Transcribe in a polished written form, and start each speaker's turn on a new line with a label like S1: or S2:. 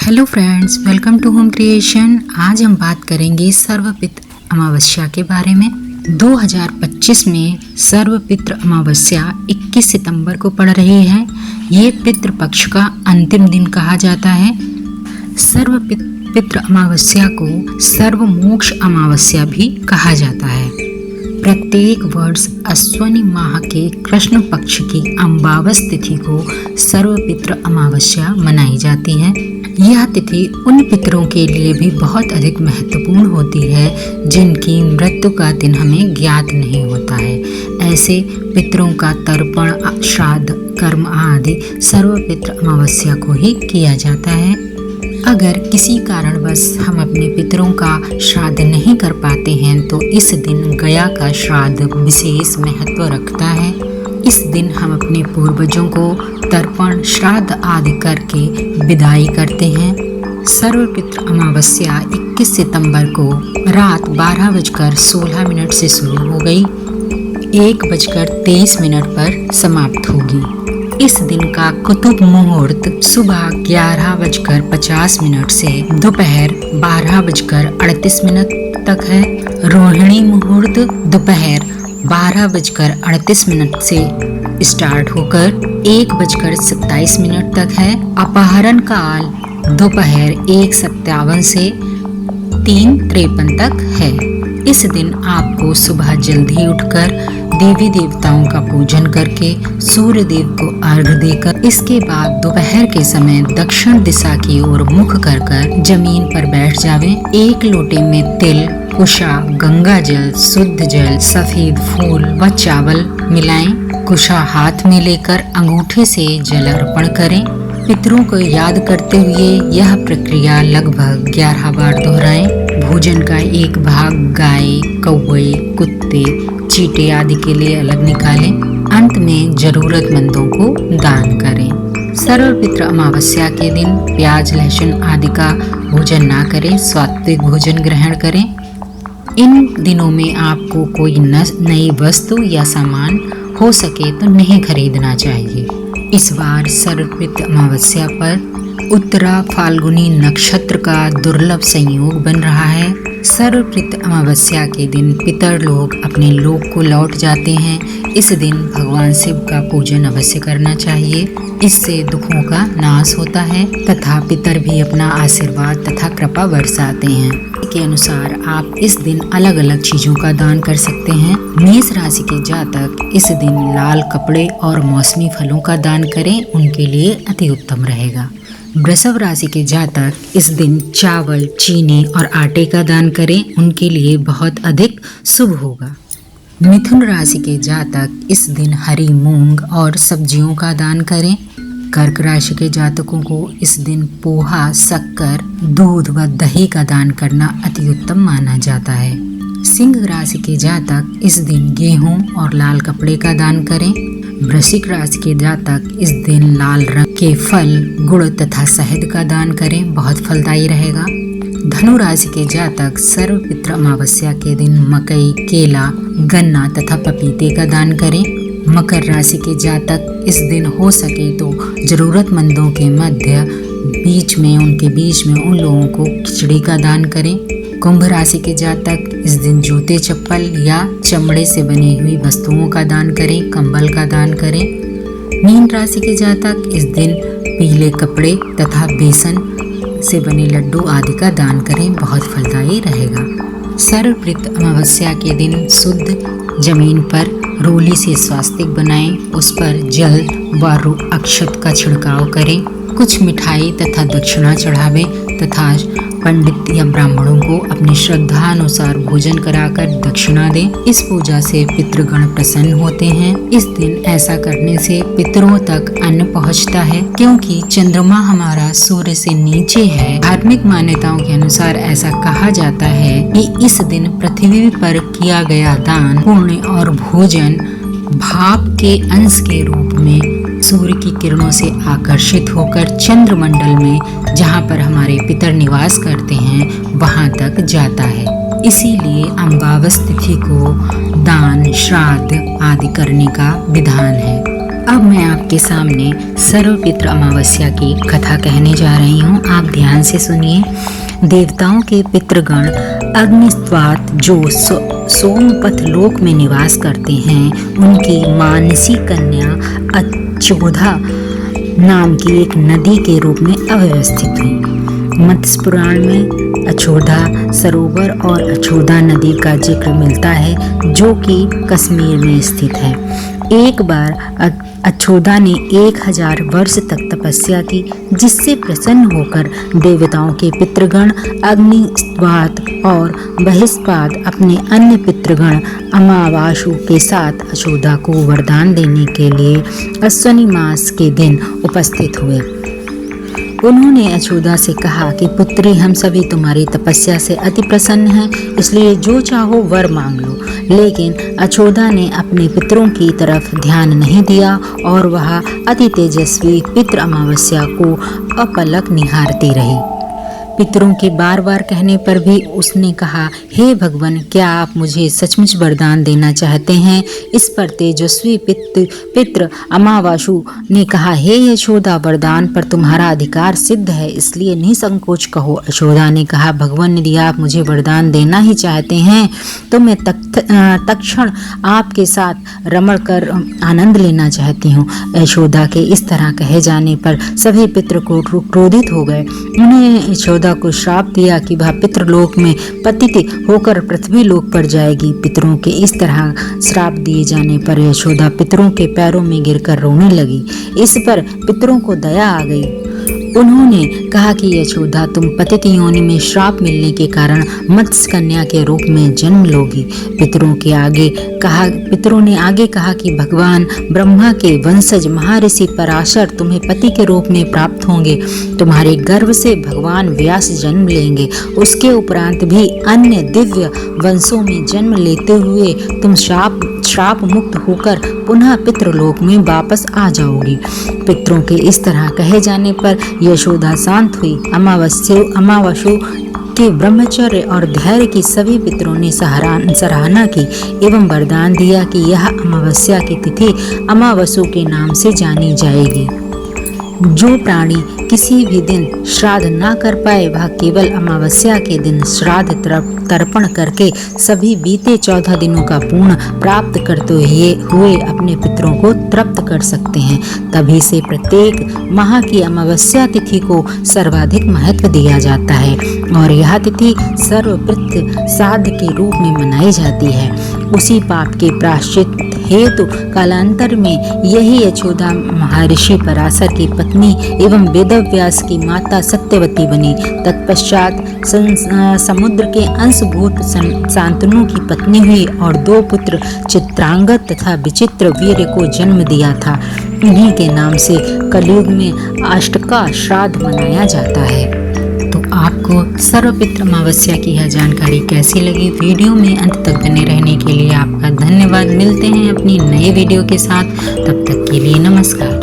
S1: Hello friends, welcome to home creation. आज हम बात करेंगे सर्वपितृ अमावस्या के बारे में। 2025 में सर्वपितृ अमावस्या 21 सितंबर को पड़ रही है। ये पितृपक्ष का अंतिम दिन कहा जाता है। सर्वपितृ अमावस्या को सर्वमोक्ष अमावस्या भी कहा जाता है। प्रत्येक वर्ष अश्विनी माह के कृष्ण पक्ष की अमावस तिथि को सर्वपितृ अमावस्या मनाई जाती है। यह तिथि उन पितरों के लिए भी बहुत अधिक महत्वपूर्ण होती है जिनकी मृत्यु का दिन हमें ज्ञात नहीं होता है। ऐसे पितरों का तर्पण, श्राद्ध, कर्म आदि सर्वपितृ अमावस्या को ही किया जाता है। अगर किसी कारणवश हम अपने पितरों का श्राद्ध नहीं कर पाते हैं तो इस दिन गया का श्राद्ध विशेष महत्व रखता है। इस दिन हम अपने पूर्वजों को तर्पण, श्राद्ध आदि करके विदाई करते हैं। सर्वपितृ अमावस्या 21 सितंबर को रात 12:16 से शुरू हो गई, 1:23 पर समाप्त होगी। इस दिन का कुतुब मुहूर्त सुबह 11:50 से दोपहर 12:38 तक है। रोहिणी मुहूर्त दोपहर 12:38 से स्टार्ट होकर 1:27 तक है। अपहरण काल दोपहर 1:57 से 3:53 तक है। इस दिन आपको सुबह जल्दी उठकर देवी देवताओं का पूजन करके सूर्य देव को अर्घ्य देकर इसके बाद दोपहर के समय दक्षिण दिशा की ओर मुख कर जमीन पर बैठ जावें। एक लोटे में तिल, कुशा, गंगा जल, शुद्ध जल, सफेद फूल व चावल मिलाएं। कुशा हाथ में लेकर अंगूठे से जल अर्पण करें। पितरों को याद करते हुए यह प्रक्रिया लगभग 11 बार दोहराएं। भोजन का एक भाग गाय, कौवे, कुत्ते, चींटे आदि के लिए अलग निकालें। अंत में जरूरतमंदों को दान करें। सर्वपितृ अमावस्या के दिन प्याज, लहसुन आदि का भोजन ना करें, सात्विक भोजन ग्रहण करें। इन दिनों में आपको कोई नई वस्तु या सामान हो सके तो नहीं खरीदना चाहिए। इस बार सर्वपितृ अमावस्या पर उत्तरा फाल्गुनी नक्षत्र का दुर्लभ संयोग बन रहा है। सर्वपितृ अमावस्या के दिन पितर लोग अपने लोक को लौट जाते हैं। इस दिन भगवान शिव का पूजन अवश्य करना चाहिए। इससे दुखों का नाश होता है तथा पितर भी अपना आशीर्वाद तथा कृपा बरसाते हैं। के अनुसार आप इस दिन अलग अलग चीजों का दान कर सकते हैं। मेष राशि के जातक इस दिन लाल कपड़े और मौसमी फलों का दान करें, उनके लिए अति उत्तम रहेगा। वृषभ राशि के जातक इस दिन चावल, चीनी और आटे का दान करें, उनके लिए बहुत अधिक शुभ होगा। मिथुन राशि के जातक इस दिन हरी मूंग और सब्जियों का दान करें। कर्क राशि के जातकों को इस दिन पोहा, शक्कर, दूध व दही का दान करना अति उत्तम माना जाता है। सिंह राशि के जातक इस दिन गेहूं और लाल कपड़े का दान करें। वृश्चिक राशि के जातक इस दिन लाल रंग के फल, गुड़ तथा शहद का दान करें, बहुत फलदायी रहेगा। धनु राशि के जातक सर्वपितृ अमावस्या के दिन मकई, केला, गन्ना तथा पपीते का दान करें। मकर राशि के जातक इस दिन हो सके तो जरूरतमंदों के उनके बीच में उन लोगों को खिचड़ी का दान करें। कुंभ राशि के जातक इस दिन जूते, चप्पल या चमड़े से बनी हुई वस्तुओं का दान करें, कंबल का दान करें। मीन राशि के जातक इस दिन पीले कपड़े तथा बेसन से बने लड्डू आदि का दान करें, बहुत फलदायी रहेगा। सर्वपितृ अमावस्या के दिन शुद्ध जमीन पर रोली से स्वास्तिक बनाएं, उस पर जल व अक्षत का छिड़काव करें। कुछ मिठाई तथा दक्षिणा चढ़ावें तथा पंडित या ब्राह्मणों को अपनी श्रद्धा अनुसार भोजन कराकर दक्षिणा दें। इस पूजा से पितृगण प्रसन्न होते हैं। इस दिन ऐसा करने से पितरों तक अन्न पहुंचता है, क्योंकि चंद्रमा हमारा सूर्य से नीचे है। धार्मिक मान्यताओं के अनुसार ऐसा कहा जाता है कि इस दिन पृथ्वी पर किया गया दान, पुण्य और भोजन भाप के अंश के रूप में सूर्य की किरणों से आकर्षित होकर चंद्रमंडल में, जहाँ पर हमारे पितर निवास करते हैं, वहाँ तक जाता है। इसीलिए अमावस तिथि को दान, श्राद्ध आदि करने का विधान है। अब मैं आपके सामने सर्वपितृ अमावस्या की कथा कहने जा रही हूँ। आप ध्यान से सुनिए। देवताओं के पितृगण अग्निस्वात जो सोमपथ लोक में निवास करते हैं, उनकी मानसी कन्या अचोधा नाम की एक नदी के रूप में अव्यवस्थित हुई। मत्स्य पुराण में अछोदा सरोवर और अछोदा नदी का जिक्र मिलता है, जो कि कश्मीर में स्थित है। एक बार अछोदा ने 1000 वर्ष तक तपस्या की, जिससे प्रसन्न होकर देवताओं के पितृगण अग्निस्वात और बहिष्पाद अपने अन्य पितृगण अमावासु के साथ अछोदा को वरदान देने के लिए अश्विनी मास के दिन उपस्थित हुए। उन्होंने अछोदा से कहा कि पुत्री, हम सभी तुम्हारी तपस्या से अति प्रसन्न हैं, इसलिए जो चाहो वर मांग लो। लेकिन अछोदा ने अपने पितरों की तरफ ध्यान नहीं दिया और वह अति तेजस्वी पितृ अमावस्या को अपलक निहारती रही। पितरों के बार बार कहने पर भी उसने कहा, हे भगवान, क्या आप मुझे सचमुच वरदान देना चाहते हैं? इस पर तेजस्वी पितृ अमावासु ने कहा, हे यशोदा, वरदान पर तुम्हारा अधिकार सिद्ध है, इसलिए निसंकोच कहो। यशोदा ने कहा, भगवान, यदि आप मुझे वरदान देना ही चाहते हैं तो मैं तत्क्षण आपके साथ रमण कर आनंद लेना चाहती हूँ। यशोदा के इस तरह कहे जाने पर सभी पितृ को क्रोधित हो गए। उन्हें यशोदा को श्राप दिया कि वह पितृलोक में पतित होकर पृथ्वी लोक पर जाएगी। पितरों के इस तरह श्राप दिए जाने पर यशोदा पितरों के पैरों में गिरकर रोने लगी। इस पर पितरों को दया आ गई। उन्होंने कहा कि यशोदा, तुम पतित योनि में श्राप मिलने के कारण मत्स्य कन्या के रूप में जन्म लोगी। पितरों ने आगे कहा कि भगवान ब्रह्मा के वंशज महर्षि पराशर तुम्हें पति के रूप में प्राप्त होंगे। तुम्हारे गर्भ से भगवान व्यास जन्म लेंगे। उसके उपरांत भी अन्य दिव्य वंशों में जन्म लेते हुए तुम श्राप मुक्त होकर पुनः पितृलोक में वापस आ जाओगी। पितरों के इस तरह कहे जाने पर यशोदा शांत हुई। अमावासु के ब्रह्मचर्य और धैर्य की सभी पितरों ने सराहना की एवं वरदान दिया कि यह अमावस्या की तिथि अमावसु के नाम से जानी जाएगी। जो प्राणी किसी भी दिन श्राद्ध न कर पाए, वह केवल अमावस्या के दिन श्राद्ध तर्पण करके सभी बीते 14 दिनों का पुण्य प्राप्त करते हुए अपने पितरों को तृप्त कर सकते हैं। तभी से प्रत्येक माह की अमावस्या तिथि को सर्वाधिक महत्व दिया जाता है और यह तिथि सर्वपितृ श्राद्ध के रूप में मनाई जाती है। उसी पाप के प्रायश्चित हेतु कालांतर में यही यशोदा महर्षि पराशर की पत्नी एवं वेदव्यास की माता सत्यवती बनी। तत्पश्चात समुद्र के अंशभूत शांतनु की पत्नी हुई और 2 पुत्र चित्रांगद तथा विचित्र वीर को जन्म दिया था। इन्हीं के नाम से कलयुग में अष्टका श्राद्ध मनाया जाता है। तो आपको सर्वपितृ अमावस्या की यह जानकारी कैसी लगी? वीडियो में अंत तक बने रहने के लिए आपका धन्यवाद। मिलते हैं अपनी नए वीडियो के साथ, तब तक के लिए नमस्कार।